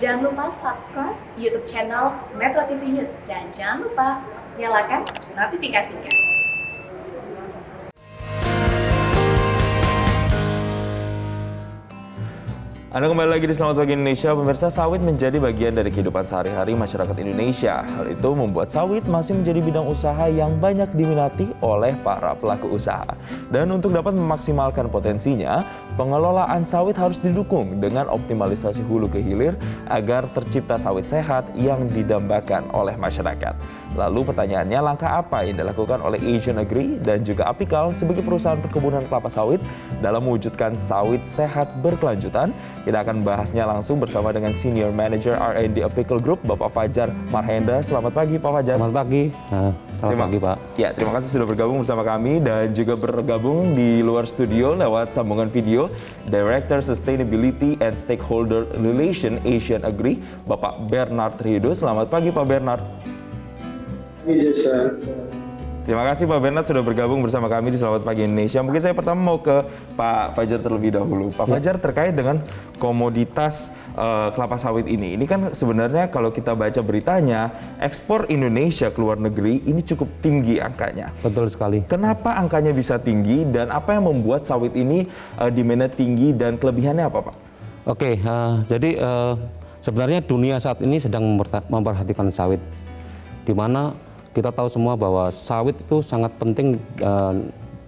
Jangan lupa subscribe YouTube channel Metro TV News dan jangan lupa nyalakan notifikasinya. Anda kembali lagi di Selamat Pagi Indonesia. Pemirsa, sawit menjadi bagian dari kehidupan sehari-hari masyarakat Indonesia. Hal itu membuat sawit masih menjadi bidang usaha yang banyak diminati oleh para pelaku usaha. Dan untuk dapat memaksimalkan potensinya, pengelolaan sawit harus didukung dengan optimalisasi hulu ke hilir agar tercipta sawit sehat yang didambakan oleh masyarakat. Lalu pertanyaannya, langkah apa yang dilakukan oleh Asian Agri dan juga Apical sebagai perusahaan perkebunan kelapa sawit dalam mewujudkan sawit sehat berkelanjutan? Kita akan bahasnya langsung bersama dengan Senior Manager R&D Apical Group, Bapak Fajar Marhenda. Selamat pagi, Pak Fajar. Selamat pagi. Selamat pagi, Pak. Ya, terima kasih sudah bergabung bersama kami dan juga bergabung di luar studio lewat sambungan video Director Sustainability and Stakeholder Relation Asian Agri, Bapak Bernard Riudo. Selamat pagi, Pak Bernard. Terima kasih Pak Bernard sudah bergabung bersama kami di Selamat Pagi Indonesia. Mungkin saya pertama mau ke Pak Fajar terlebih dahulu. Pak Fajar, terkait dengan komoditas kelapa sawit ini kan sebenarnya kalau kita baca beritanya, ekspor Indonesia ke luar negeri ini cukup tinggi angkanya. Betul sekali. Kenapa angkanya bisa tinggi dan apa yang membuat sawit ini demand tinggi dan kelebihannya apa, Pak? Oke, jadi sebenarnya dunia saat ini sedang memperhatikan sawit, di mana kita tahu semua bahwa sawit itu sangat penting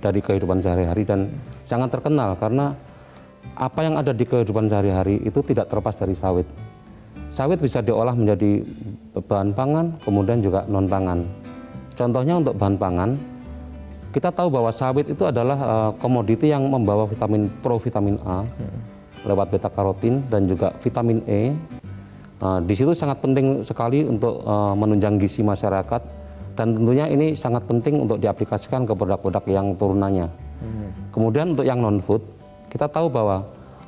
dari kehidupan sehari-hari dan sangat terkenal karena apa yang ada di kehidupan sehari-hari itu tidak terlepas dari sawit. Sawit bisa diolah menjadi bahan pangan, kemudian juga non-pangan. Contohnya untuk bahan pangan, kita tahu bahwa sawit itu adalah komoditi yang membawa provitamin A lewat beta karotin dan juga vitamin E. Di situ sangat penting sekali untuk menunjang gizi masyarakat. Dan tentunya ini sangat penting untuk diaplikasikan ke produk-produk yang turunannya. Kemudian untuk yang non-food, kita tahu bahwa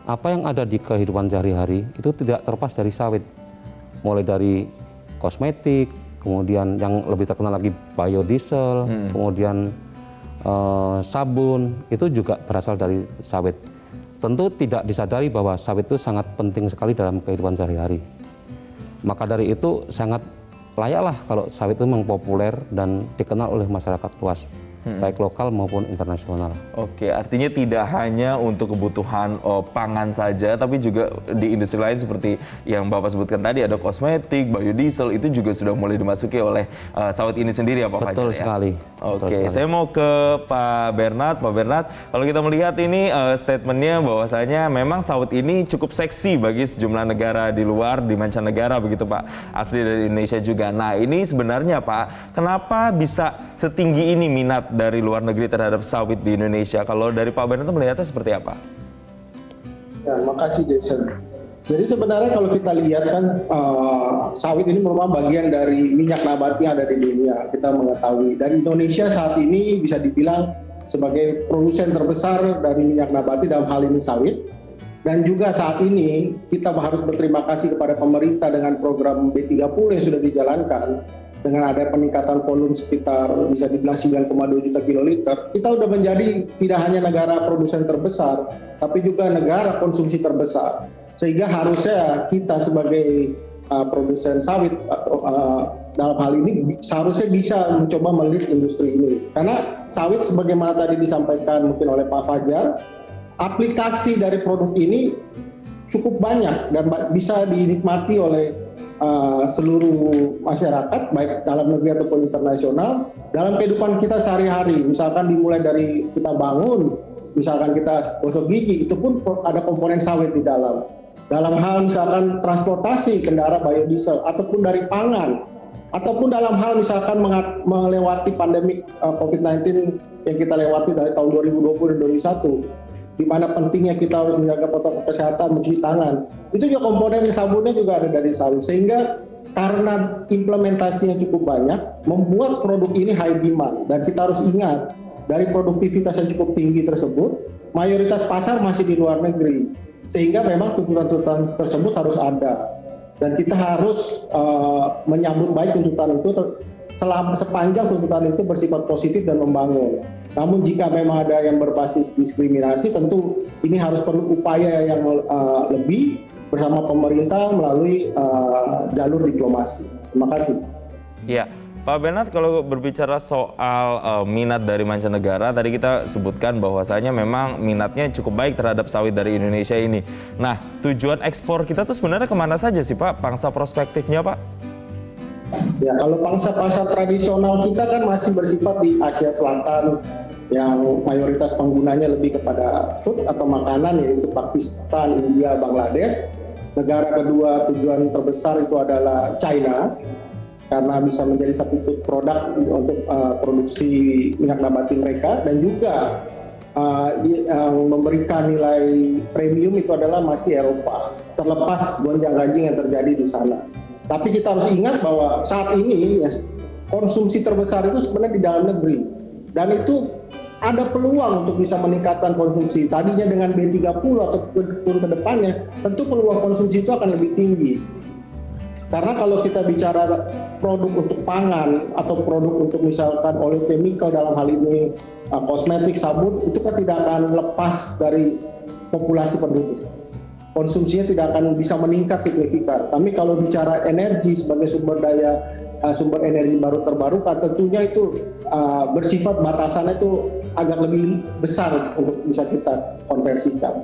apa yang ada di kehidupan sehari-hari itu tidak terlepas dari sawit. Mulai dari kosmetik, kemudian yang lebih terkenal lagi biodiesel, kemudian sabun, itu juga berasal dari sawit. Tentu tidak disadari bahwa sawit itu sangat penting sekali dalam kehidupan sehari-hari. Maka dari itu sangat layaklah kalau sawit itu memang populer dan dikenal oleh masyarakat luas, baik lokal maupun internasional. Oke, artinya tidak hanya untuk kebutuhan pangan saja, tapi juga di industri lain seperti yang Bapak sebutkan tadi, ada kosmetik, biodiesel, itu juga sudah mulai dimasuki oleh sawit ini sendiri ya Pak Fajar? Betul sekali. Oke, saya mau ke Pak Bernard. Pak Bernard, kalau kita melihat ini statementnya bahwasanya memang sawit ini cukup seksi bagi sejumlah negara di luar, di mancanegara begitu Pak, asli dari Indonesia juga. Nah ini sebenarnya Pak, kenapa bisa setinggi ini minat dari luar negeri terhadap sawit di Indonesia? Kalau dari Pak Bernard melihatnya seperti apa? Ya, makasih Jason. Jadi sebenarnya kalau kita lihat kan sawit ini merupakan bagian dari minyak nabati yang ada di dunia, kita mengetahui. Dan Indonesia saat ini bisa dibilang sebagai produsen terbesar dari minyak nabati dalam hal ini sawit. Dan juga saat ini kita harus berterima kasih kepada pemerintah dengan program B30 yang sudah dijalankan. Dengan ada peningkatan volume sekitar bisa dibilang 9,2 juta kiloliter, kita sudah menjadi tidak hanya negara produsen terbesar, tapi juga negara konsumsi terbesar. Sehingga harusnya kita sebagai produsen sawit dalam hal ini seharusnya bisa mencoba melihat industri ini. Karena sawit sebagaimana tadi disampaikan mungkin oleh Pak Fajar, aplikasi dari produk ini cukup banyak dan bisa dinikmati oleh seluruh masyarakat baik dalam negeri ataupun internasional dalam kehidupan kita sehari-hari. Misalkan dimulai dari kita bangun, misalkan kita gosok gigi, itu pun ada komponen sawit di dalam. Dalam hal misalkan transportasi kendaraan biodiesel ataupun dari pangan, ataupun dalam hal misalkan melewati pandemi COVID-19 yang kita lewati dari tahun 2020 dan 2021. Di mana pentingnya kita harus menjaga protokol kesehatan, mencuci tangan. Itu juga komponen sabunnya juga ada dari sawit. Sehingga karena implementasinya cukup banyak, membuat produk ini high demand. Dan kita harus ingat, dari produktivitas yang cukup tinggi tersebut, mayoritas pasar masih di luar negeri. Sehingga memang tuntutan-tuntutan tersebut harus ada. Dan kita harus menyambut baik tuntutan itu sepanjang tuntutan itu bersifat positif dan membangun. Namun jika memang ada yang berbasis diskriminasi, tentu ini harus perlu upaya yang lebih bersama pemerintah melalui jalur diplomasi. Terima kasih. Ya, Pak Bernard, kalau berbicara soal minat dari mancanegara, tadi kita sebutkan bahwasanya memang minatnya cukup baik terhadap sawit dari Indonesia ini. Nah, tujuan ekspor kita tuh sebenarnya kemana saja sih Pak? Pangsa prospektifnya Pak? Ya, kalau pangsa pasar tradisional kita kan masih bersifat di Asia Selatan, yang mayoritas penggunanya lebih kepada food atau makanan, yaitu Pakistan, India, Bangladesh. Negara kedua tujuan terbesar itu adalah China, karena bisa menjadi substitute produk untuk produksi minyak nabati mereka, dan juga yang memberikan nilai premium itu adalah masih Eropa, terlepas gonjang-ganjing yang terjadi di sana. Tapi kita harus ingat bahwa saat ini ya, konsumsi terbesar itu sebenarnya di dalam negeri, dan itu ada peluang untuk bisa meningkatkan konsumsi. Tadinya dengan B30 ataupun ke depannya, tentu peluang konsumsi itu akan lebih tinggi. Karena kalau kita bicara produk untuk pangan atau produk untuk misalkan oleochemical, dalam hal ini kosmetik, sabun, itu kan tidak akan lepas dari populasi penduduk. Konsumsinya tidak akan bisa meningkat signifikan. Tapi kalau bicara energi sebagai sumber energi baru terbarukan, tentunya itu bersifat batasannya itu agak lebih besar untuk bisa kita konversikan.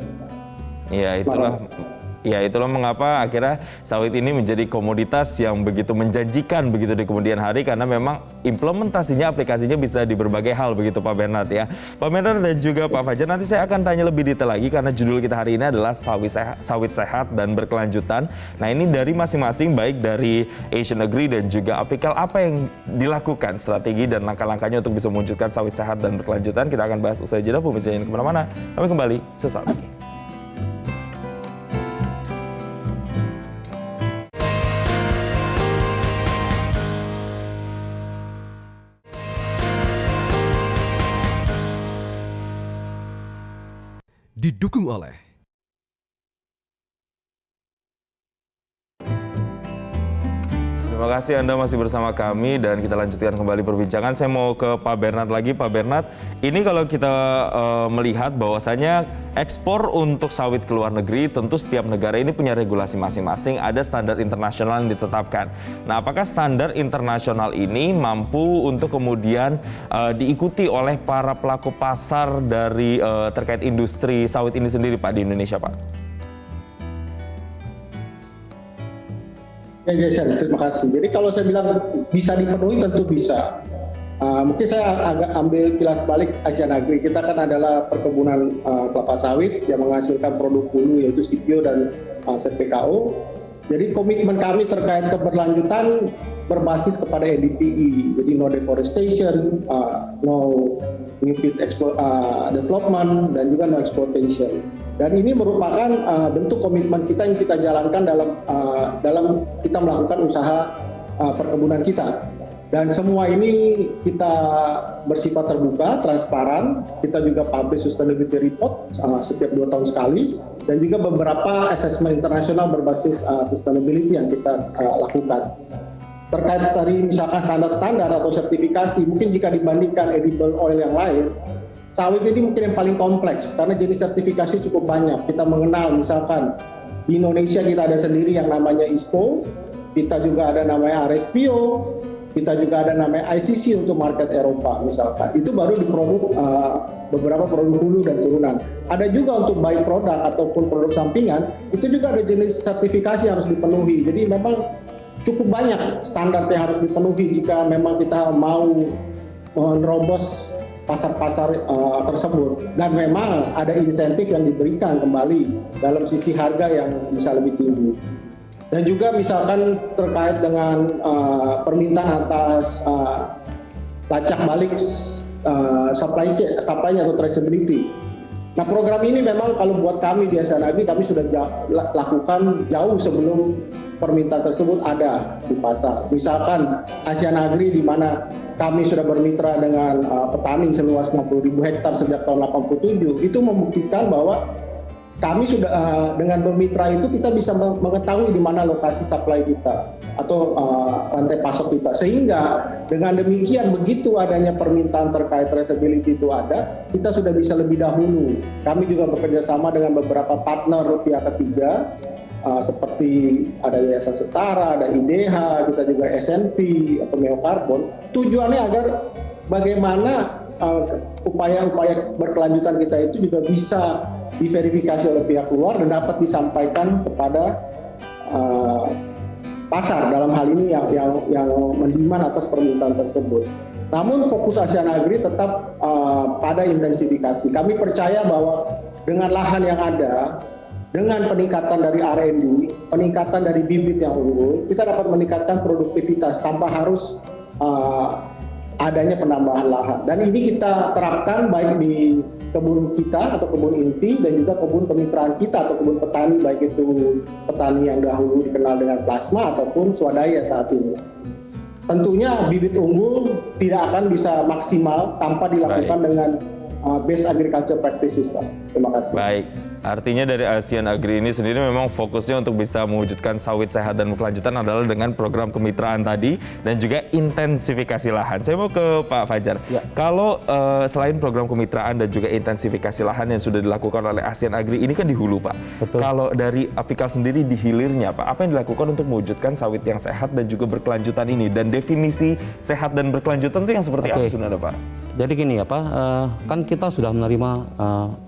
Ya, itulah mengapa akhirnya sawit ini menjadi komoditas yang begitu menjanjikan begitu di kemudian hari, karena memang implementasinya, aplikasinya bisa di berbagai hal begitu Pak Bernard ya. Pak Bernard dan juga Pak Fajar, nanti saya akan tanya lebih detail lagi karena judul kita hari ini adalah sawit sehat dan berkelanjutan. Nah, ini dari masing-masing, baik dari Asian Agri dan juga Apical, apa yang dilakukan, strategi dan langkah-langkahnya untuk bisa mewujudkan sawit sehat dan berkelanjutan. Kita akan bahas usai jeda, pemirsa, jangan kemana-mana. Kami kembali sesaat lagi. Didukung oleh Terima kasih Anda masih bersama kami dan kita lanjutkan kembali perbincangan. Saya mau ke Pak Bernard lagi. Pak Bernard, ini kalau kita melihat bahwasanya ekspor untuk sawit ke luar negeri, tentu setiap negara ini punya regulasi masing-masing, ada standar internasional yang ditetapkan. Nah, apakah standar internasional ini mampu untuk kemudian diikuti oleh para pelaku pasar dari terkait industri sawit ini sendiri Pak di Indonesia Pak? Ya Jason, terima kasih. Jadi kalau saya bilang bisa dipenuhi, tentu bisa. Mungkin saya agak ambil kilas balik Asian Agri. Kita kan adalah perkebunan kelapa sawit yang menghasilkan produk hulu yaitu CPO dan CPKO. Jadi komitmen kami terkait keberlanjutan berbasis kepada NDPI. Jadi no deforestation, no new field development, dan juga no exploitation. Dan ini merupakan bentuk komitmen kita yang kita jalankan dalam kita melakukan usaha perkebunan kita. Dan semua ini kita bersifat terbuka, transparan. Kita juga publish sustainability report setiap 2 tahun sekali. Dan juga beberapa assessment internasional berbasis sustainability yang kita lakukan. Terkait tadi misalkan standar-standar atau sertifikasi, mungkin jika dibandingkan edible oil yang lain, sawit ini mungkin yang paling kompleks karena jenis sertifikasi cukup banyak. Kita mengenal misalkan di Indonesia kita ada sendiri yang namanya ISPO, kita juga ada namanya RSPO, kita juga ada namanya ICC untuk market Eropa misalkan. Itu baru di produk beberapa produk hulu dan turunan. Ada juga untuk by product ataupun produk sampingan, itu juga ada jenis sertifikasi yang harus dipenuhi. Jadi memang cukup banyak standar yang harus dipenuhi jika memang kita mau menerobos pasar-pasar tersebut. Dan memang ada insentif yang diberikan kembali dalam sisi harga yang bisa lebih tinggi. Dan juga misalkan terkait dengan permintaan atas lacak balik supply-nya atau traceability. Nah, program ini memang kalau buat kami di Asian Agri, kami sudah lakukan jauh sebelum permintaan tersebut ada di pasar. Misalkan Asian Agri di mana kami sudah bermitra dengan petani seluas 60.000 hektar sejak tahun 87, itu membuktikan bahwa kami sudah dengan bermitra itu kita bisa mengetahui di mana lokasi supply kita atau rantai pasok kita, sehingga dengan demikian begitu adanya permintaan terkait traceability itu ada, kita sudah bisa lebih dahulu. Kami juga bekerja sama dengan beberapa partner pihak ketiga seperti ada Yayasan Setara, ada IDH, kita juga SNV atau Neokarbon. Tujuannya agar bagaimana upaya-upaya berkelanjutan kita itu juga bisa diverifikasi oleh pihak luar dan dapat disampaikan kepada pasar, dalam hal ini yang mendiman atas permintaan tersebut. Namun fokus Asian Agri tetap pada intensifikasi. Kami percaya bahwa dengan lahan yang ada, dengan peningkatan dari R&D, peningkatan dari bibit yang unggul, kita dapat meningkatkan produktivitas tanpa harus adanya penambahan lahan. Dan ini kita terapkan baik di kebun kita atau kebun inti dan juga kebun kemitraan kita atau kebun petani, baik itu petani yang dahulu dikenal dengan plasma ataupun swadaya saat ini. Tentunya bibit unggul tidak akan bisa maksimal tanpa dilakukan dengan best agriculture practices, Pak. Terima kasih. Baik. Artinya dari Asian Agri ini sendiri memang fokusnya untuk bisa mewujudkan sawit sehat dan berkelanjutan adalah dengan program kemitraan tadi dan juga intensifikasi lahan. Saya mau ke Pak Fajar. Ya. Kalau selain program kemitraan dan juga intensifikasi lahan yang sudah dilakukan oleh Asian Agri ini kan di hulu, Pak. Betul. Kalau dari Apikal sendiri di hilirnya, Pak, apa yang dilakukan untuk mewujudkan sawit yang sehat dan juga berkelanjutan ini? Dan definisi sehat dan berkelanjutan itu yang seperti apa sebenarnya, Pak? Jadi gini ya Pak, kan kita sudah menerima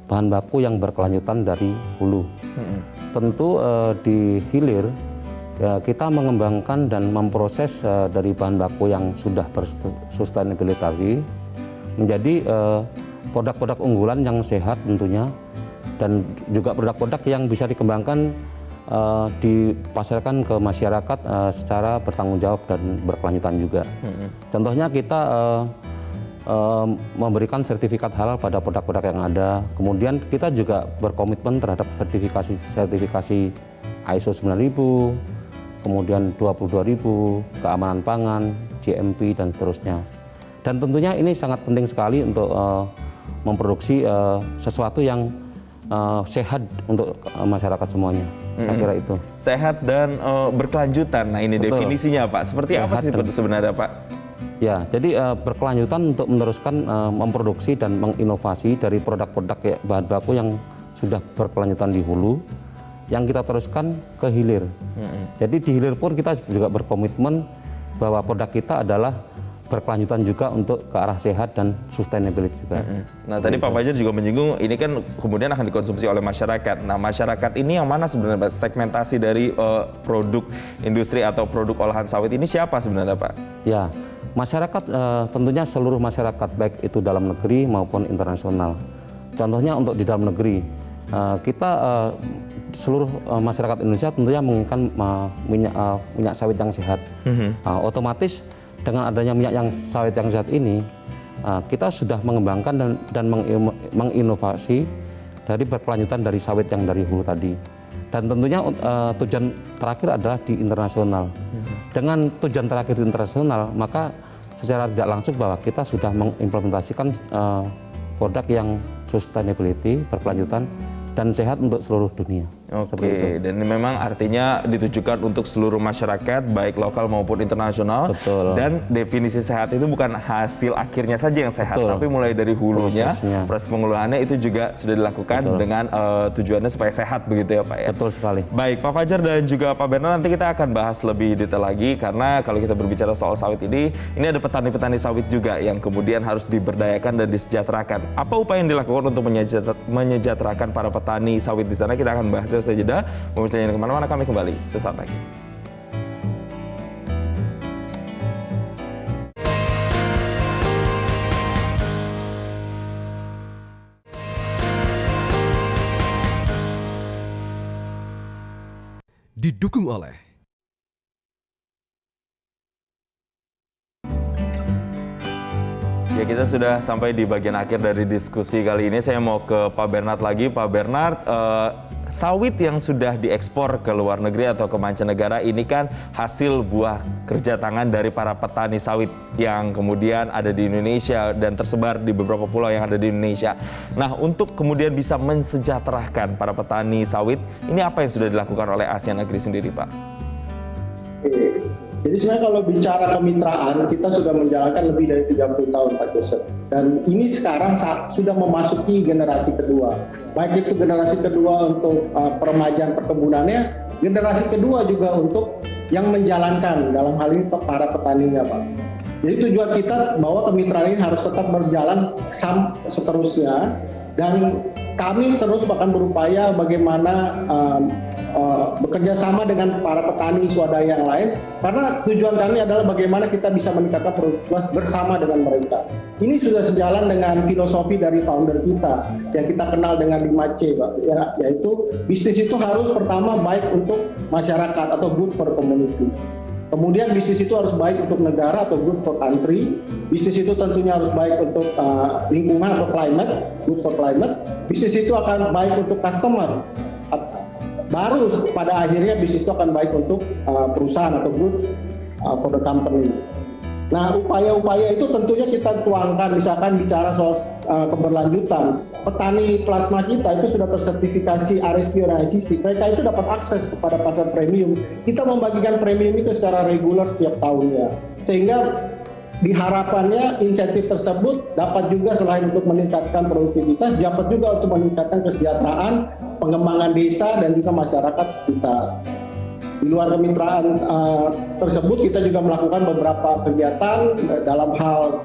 bahan baku yang berkelanjutan dari hulu. Tentu di hilir ya, kita mengembangkan dan memproses dari bahan baku yang sudah bersustainability menjadi produk-produk unggulan yang sehat tentunya, dan juga produk-produk yang bisa dikembangkan dipasarkan ke masyarakat secara bertanggung jawab dan berkelanjutan juga. Contohnya kita memberikan sertifikat halal pada produk-produk yang ada. Kemudian kita juga berkomitmen terhadap sertifikasi ISO 9000, kemudian 22000, keamanan pangan, GMP dan seterusnya. Dan tentunya ini sangat penting sekali untuk memproduksi sesuatu yang sehat untuk masyarakat semuanya. Saya kira itu. Sehat dan berkelanjutan. Nah, ini Betul. definisinya, Pak. Seperti Sehat apa sih sebenarnya, Pak? Ya, jadi berkelanjutan untuk meneruskan memproduksi dan menginovasi dari produk-produk bahan baku yang sudah berkelanjutan di hulu, yang kita teruskan ke hilir. Jadi di hilir pun kita juga berkomitmen bahwa produk kita adalah berkelanjutan juga untuk ke arah sehat dan sustainability juga. Nah, tadi Pak Fajar juga menyinggung ini kan kemudian akan dikonsumsi oleh masyarakat. Nah, masyarakat ini yang mana sebenarnya, Pak? Segmentasi dari produk industri atau produk olahan sawit ini siapa sebenarnya, Pak? Ya, masyarakat tentunya seluruh masyarakat, baik itu dalam negeri maupun internasional. Contohnya untuk di dalam negeri, kita seluruh masyarakat Indonesia tentunya menginginkan minyak sawit yang sehat. Otomatis dengan adanya minyak yang sawit yang sehat ini, kita sudah mengembangkan dan menginovasi dari berkelanjutan dari sawit yang dari hulu tadi. Dan tentunya tujuan terakhir adalah di internasional. Dengan tujuan terakhir di internasional, maka secara tidak langsung bahwa kita sudah mengimplementasikan produk yang sustainability, berkelanjutan, dan sehat untuk seluruh dunia. Oke, dan ini memang artinya ditujukan untuk seluruh masyarakat, baik lokal maupun internasional. Betul. Dan definisi sehat itu bukan hasil akhirnya saja yang sehat, Betul. tapi mulai dari hulunya, Prosesnya. proses pengelolaannya itu juga sudah dilakukan Betul. dengan tujuannya supaya sehat begitu ya, Pak ya? Betul sekali. Baik, Pak Fajar dan juga Pak Bernard, nanti kita akan bahas lebih detail lagi karena kalau kita berbicara soal sawit ini ada petani-petani sawit juga yang kemudian harus diberdayakan dan disejahterakan. Apa upaya yang dilakukan untuk menyejahterakan para petani sawit di sana? Kita akan bahasnya usai jeda. Pemirsa jangan kemana-mana, kami kembali sesaat lagi. Didukung oleh Ya, kita sudah sampai di bagian akhir dari diskusi kali ini. Saya mau ke Pak Bernard lagi. Pak Bernard, sawit yang sudah diekspor ke luar negeri atau ke mancanegara ini kan hasil buah kerja tangan dari para petani sawit yang kemudian ada di Indonesia dan tersebar di beberapa pulau yang ada di Indonesia. Nah, untuk kemudian bisa mensejahterakan para petani sawit, ini apa yang sudah dilakukan oleh Asian Agri sendiri, Pak? Jadi sebenarnya kalau bicara kemitraan, kita sudah menjalankan lebih dari 30 tahun, Pak Joseph. Dan ini sekarang sudah memasuki generasi kedua. Baik itu generasi kedua untuk peremajaan perkebunannya, generasi kedua juga untuk yang menjalankan, dalam hal ini para petaninya Pak. Jadi tujuan kita bahwa kemitraan ini harus tetap berjalan seterusnya, dan kami terus akan berupaya bagaimana bekerja sama dengan para petani swadaya yang lain, karena tujuan kami adalah bagaimana kita bisa meningkatkan produktivitas bersama dengan mereka. Ini sudah sejalan dengan filosofi dari founder kita yang kita kenal dengan 5C Pak, yaitu bisnis itu harus pertama baik untuk masyarakat atau good for community. Kemudian bisnis itu harus baik untuk negara atau good for country. Bisnis itu tentunya harus baik untuk lingkungan atau climate, good for climate. Bisnis itu akan baik untuk customer. Baru pada akhirnya bisnis itu akan baik untuk perusahaan atau good for the company. Nah, upaya-upaya itu tentunya kita tuangkan, misalkan bicara soal keberlanjutan. Petani plasma kita itu sudah tersertifikasi RSP dan ICC. Mereka itu dapat akses kepada pasar premium. Kita membagikan premium itu secara reguler setiap tahunnya. Sehingga diharapannya insentif tersebut dapat juga selain untuk meningkatkan produktivitas, dapat juga untuk meningkatkan kesejahteraan, pengembangan desa dan juga masyarakat sekitar. Di luar kemitraan tersebut kita juga melakukan beberapa kegiatan dalam hal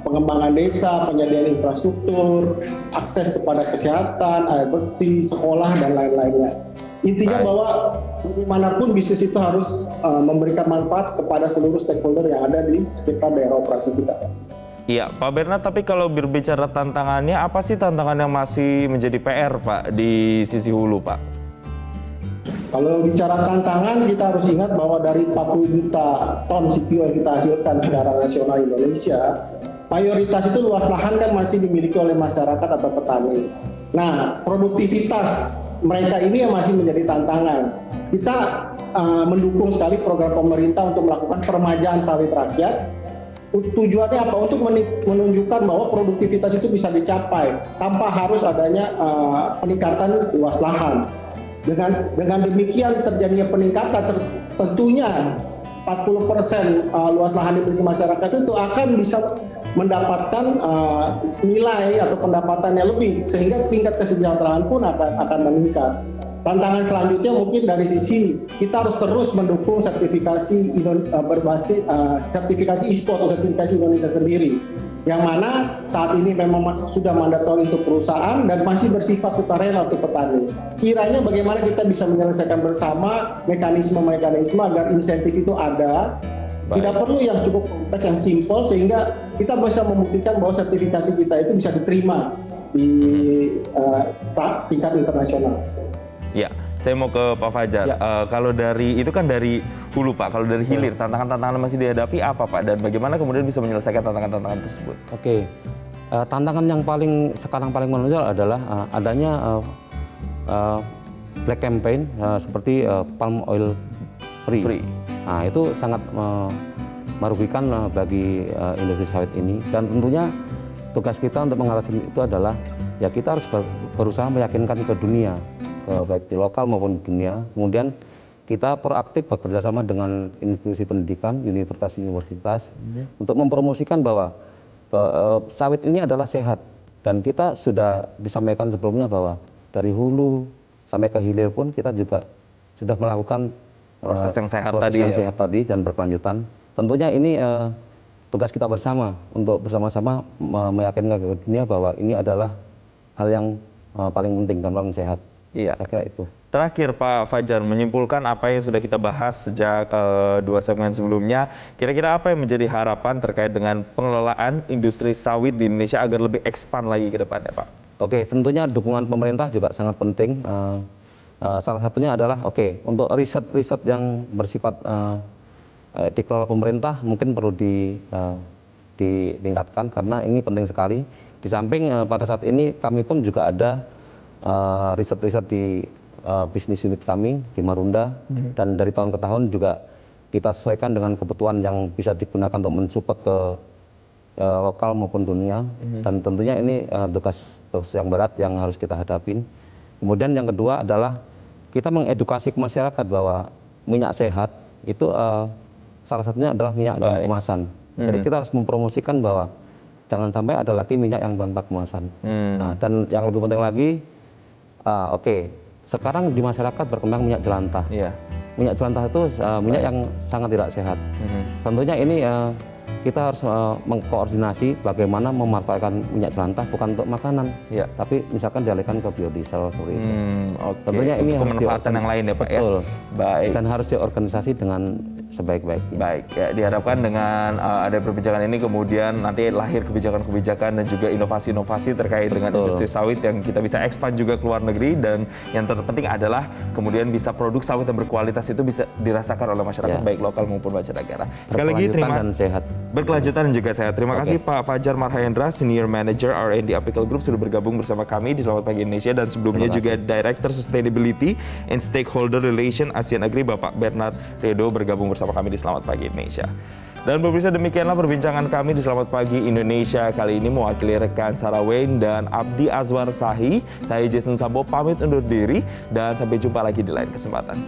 pengembangan desa, penyediaan infrastruktur, akses kepada kesehatan, air bersih, sekolah dan lain-lainnya. Intinya bahwa dimanapun bisnis itu harus memberikan manfaat kepada seluruh stakeholder yang ada di sekitar daerah operasi kita. Iya, Pak Bernard, tapi kalau berbicara tantangannya, apa sih tantangan yang masih menjadi PR, Pak, di sisi hulu, Pak? Kalau bicara tantangan, kita harus ingat bahwa dari 40 juta ton CPO yang kita hasilkan secara nasional Indonesia, mayoritas itu luas lahan kan masih dimiliki oleh masyarakat atau petani. Nah, produktivitas mereka ini yang masih menjadi tantangan. Kita mendukung sekali program pemerintah untuk melakukan peremajaan sawit rakyat. Tujuannya apa? Untuk menunjukkan bahwa produktivitas itu bisa dicapai tanpa harus adanya peningkatan luas lahan. Dengan demikian terjadinya peningkatan, tentunya 40% luas lahan dimiliki masyarakat itu akan bisa mendapatkan nilai atau pendapatan yang lebih, sehingga tingkat kesejahteraan pun akan meningkat. Tantangan selanjutnya mungkin dari sisi kita harus terus mendukung sertifikasi berbasis sertifikasi ISPO atau sertifikasi Indonesia sendiri, yang mana saat ini memang sudah mandatori untuk perusahaan dan masih bersifat sukarela untuk petani. Kiranya bagaimana kita bisa menyelesaikan bersama mekanisme-mekanisme agar insentif itu ada. Tidak perlu yang cukup kompleks, yang simpel, sehingga kita bisa membuktikan bahwa sertifikasi kita itu bisa diterima di tingkat internasional. Ya, saya mau ke Pak Fajar. Ya. Kalau dari itu kan dari hulu, Pak. Kalau dari hilir, tantangan-tantangan masih dihadapi apa, Pak? Dan bagaimana kemudian bisa menyelesaikan tantangan-tantangan tersebut? Oke, tantangan yang sekarang paling menonjol adalah adanya black campaign seperti palm oil free. Nah, itu sangat merugikan bagi industri sawit ini, dan tentunya tugas kita untuk mengatasi itu adalah ya kita harus berusaha meyakinkan ke dunia, baik di lokal maupun dunia. Kemudian kita proaktif bekerja sama dengan institusi pendidikan, universitas untuk mempromosikan bahwa sawit ini adalah sehat. Dan kita sudah disampaikan sebelumnya bahwa dari hulu sampai ke hilir pun kita juga sudah melakukan proses yang sehat sehat tadi dan berkelanjutan. Tentunya ini tugas kita bersama untuk bersama-sama meyakinkan ke dunia bahwa ini adalah hal yang paling penting dan paling sehat. Iya. Saya kira itu. Terakhir, Pak Fajar, menyimpulkan apa yang sudah kita bahas sejak 2 segmen sebelumnya, kira-kira apa yang menjadi harapan terkait dengan pengelolaan industri sawit di Indonesia agar lebih expand lagi ke depannya, Pak? Oke, tentunya dukungan pemerintah juga sangat penting. Salah satunya adalah untuk riset-riset yang bersifat dikelola pemerintah mungkin perlu ditingkatkan karena ini penting sekali. Di samping pada saat ini kami pun juga ada riset-riset di bisnis unit kami di Marunda, dan dari tahun ke tahun juga kita sesuaikan dengan kebutuhan yang bisa digunakan untuk mensupport ke lokal maupun dunia, dan tentunya ini tugas yang berat yang harus kita hadapin. Kemudian yang kedua adalah kita mengedukasi ke masyarakat bahwa minyak sehat itu salah satunya adalah minyak dalam kemasan. Jadi kita harus mempromosikan bahwa jangan sampai ada lagi minyak yang tanpa kemasan. Nah, dan yang lebih penting lagi, sekarang di masyarakat berkembang minyak jelantah. Iya. Minyak jelantah itu minyak yang sangat tidak sehat. Tentunya ini kita harus mengkoordinasi bagaimana memanfaatkan minyak jelantah bukan untuk makanan, Iya. tapi misalkan dialihkan ke biodiesel seperti itu. Oke. Tentunya ini Untuk harus pemanfaatan yang lain ya Pak ya. Betul. Baik. Dan harus diorganisasi dengan sebaik-baiknya. Baik, ya, diharapkan dengan ada perbincangan ini kemudian nanti lahir kebijakan-kebijakan dan juga inovasi-inovasi terkait dengan industri sawit yang kita bisa expand juga ke luar negeri, dan yang terpenting adalah kemudian bisa produk sawit yang berkualitas itu bisa dirasakan oleh masyarakat baik lokal maupun mancanegara. Sekali lagi terima dan sehat. berkelanjutan dan juga sehat. Terima kasih Pak Fajar Marhendra, Senior Manager R&D Apical Group sudah bergabung bersama kami di Selamat Pagi Indonesia, dan sebelumnya juga Director Sustainability and Stakeholder Relation Asian Agri Bapak Bernard Redo bergabung bersama kami di Selamat Pagi Indonesia. Dan pemirsa, demikianlah perbincangan kami di Selamat Pagi Indonesia kali ini mewakili rekan Sarah Wayne dan Abdi Azwar Sahi. Saya Jason Sambo pamit undur diri dan sampai jumpa lagi di lain kesempatan.